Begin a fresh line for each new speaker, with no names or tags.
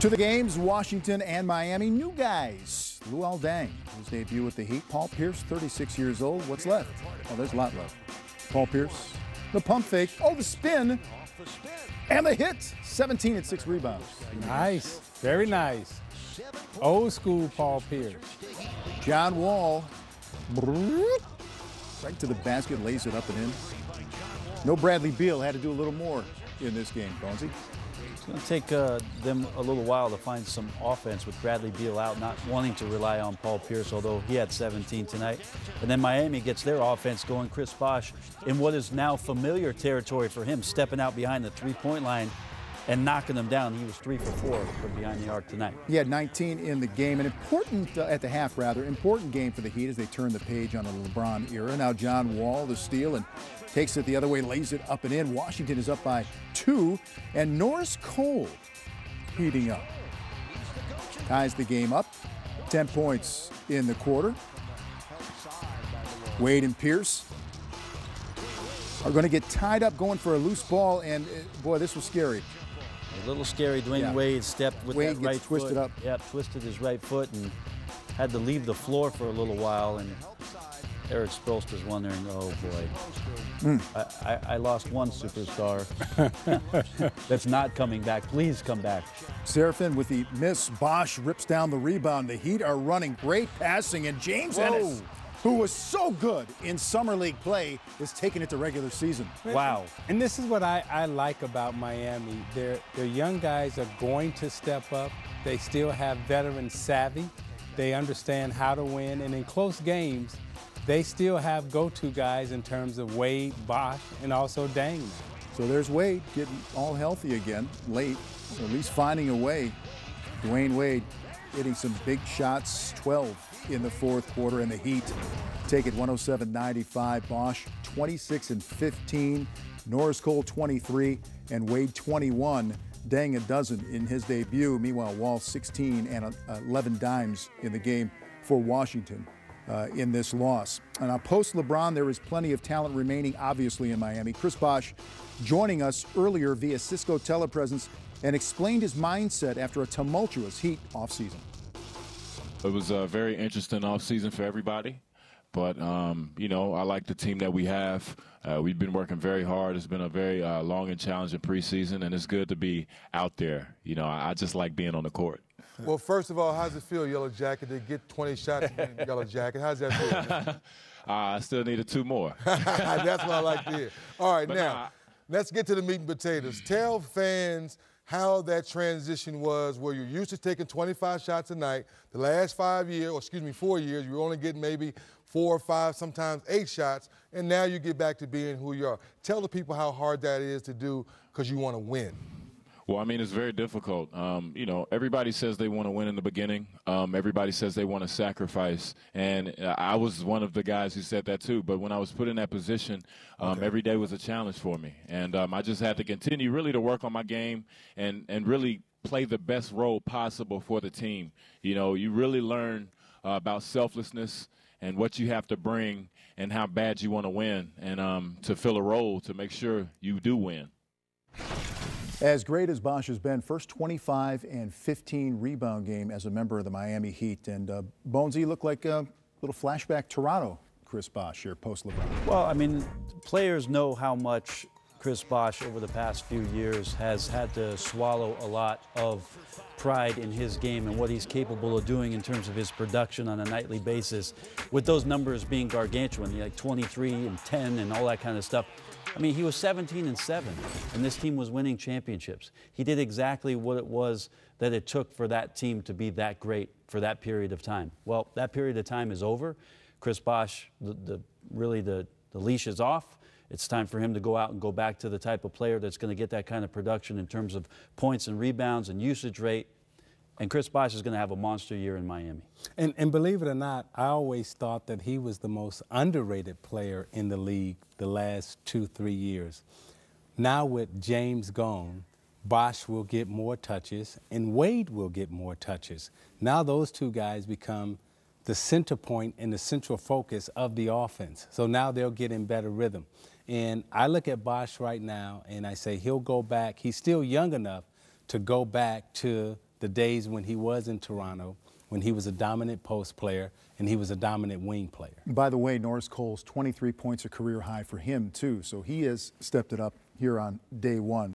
To the games, Washington and Miami. New guys. Luol Deng, his debut with the Heat. Paul Pierce, 36 years old. What's left? Oh, there's a lot left. Paul Pierce, the pump fake. Oh, the spin. And the hit. 17 and 6 rebounds.
Nice. Very nice. Old school Paul Pierce.
John Wall. Right to the basket, lays it up and in. No Bradley Beal. Had to do a little more in this game, Bonesy.
It's going to take them a little while to find some offense with Bradley Beal out, not wanting to rely on Paul Pierce, although he had 17 tonight. And then Miami gets their offense going. Chris Bosh in what is now familiar territory for him, stepping out behind the three-point line and knocking them down. He was 3 for 4 from behind the arc tonight.
He had 19 in the game. An important, at the half rather, important game for the Heat as they turn the page on the LeBron era. Now John Wall, the steal, and takes it the other way, lays it up and in. Washington is up by 2, and Norris Cole heating up. Ties the game up. 10 points in the quarter. Wade and Pierce are going to get tied up going for a loose ball, and boy, this was scary.
A little scary. Dwayne Wade stepped with that right foot.
Twisted up.
Yeah, twisted his right foot and had to leave the floor for a little while. And Eric Spoelstra's wondering, oh boy, I lost one superstar that's not coming back. Please come back.
Serafin with the miss. Bosh rips down the rebound. The Heat are running great passing, and James Ennis, who was so good in summer league play, is taking it to regular season.
Wow.
And this is what I like about Miami. Their young guys are going to step up. They still have veteran savvy. They understand how to win. And in close games, they still have go-to guys in terms of Wade, Bosh, and also Deng.
So there's Wade getting all healthy again late, or at least finding a way. Dwayne Wade hitting some big shots, 12 in the fourth quarter, and the Heat take it 107-95. Bosh 26 and 15, Norris Cole 23, and Wade 21. Deng a dozen in his debut. Meanwhile, Wall 16 and 11 dimes in the game for Washington in this loss. And now post LeBron, there is plenty of talent remaining, obviously, in Miami. Chris Bosh joining us earlier via Cisco telepresence and explained his mindset after a tumultuous Heat offseason.
It was a very interesting offseason for everybody. But, you know, I like the team that we have. We've been working very hard. It's been a very long and challenging preseason, and it's good to be out there. You know, I just like being on the court.
Well, first of all, how does it feel, Yellow Jacket, to get 20 shots in Yellow Jacket? How does that feel?
I still needed 2 more.
That's what I like to hear. All right, now, let's get to the meat and potatoes. Tell fans how that transition was, where you're used to taking 25 shots a night. The last 4 years, you were only getting maybe 4 or 5, sometimes 8 shots, and now you get back to being who you are. Tell the people how hard that is to do because you want to win.
Well, I mean, it's very difficult. You know, everybody says they want to win in the beginning. Everybody says they want to sacrifice. And I was one of the guys who said that too. But when I was put in that position, every day was a challenge for me. And I just had to continue really to work on my game and really play the best role possible for the team. You know, you really learn about selflessness and what you have to bring and how bad you want to win and to fill a role to make sure you do win.
As great as Bosh has been, first 25 and 15 rebound game as a member of the Miami Heat. And Bonesy looked like a little flashback Toronto Chris Bosh here post-LeBron.
Well, I mean, players know how much Chris Bosh over the past few years has had to swallow a lot of pride in his game and what he's capable of doing in terms of his production on a nightly basis, with those numbers being gargantuan, like 23 and 10 and all that kind of stuff. I mean, he was 17 and 7, and this team was winning championships. He did exactly what it was that it took for that team to be that great for that period of time. Well, that period of time is over. Chris Bosh, really the leash is off. It's time for him to go out and go back to the type of player that's going to get that kind of production in terms of points and rebounds and usage rate. And Chris Bosh is going to have a monster year in Miami.
And believe it or not, I always thought that he was the most underrated player in the league the last 2-3 years. Now with James gone, Bosh will get more touches and Wade will get more touches. Now those two guys become the center point and the central focus of the offense. So now they'll get in better rhythm. And I look at Bosh right now and I say he'll go back. He's still young enough to go back to the days when he was in Toronto, when he was a dominant post player and he was a dominant wing player.
By the way, Norris Cole's 23 points a career high for him, too. So he has stepped it up here on day one.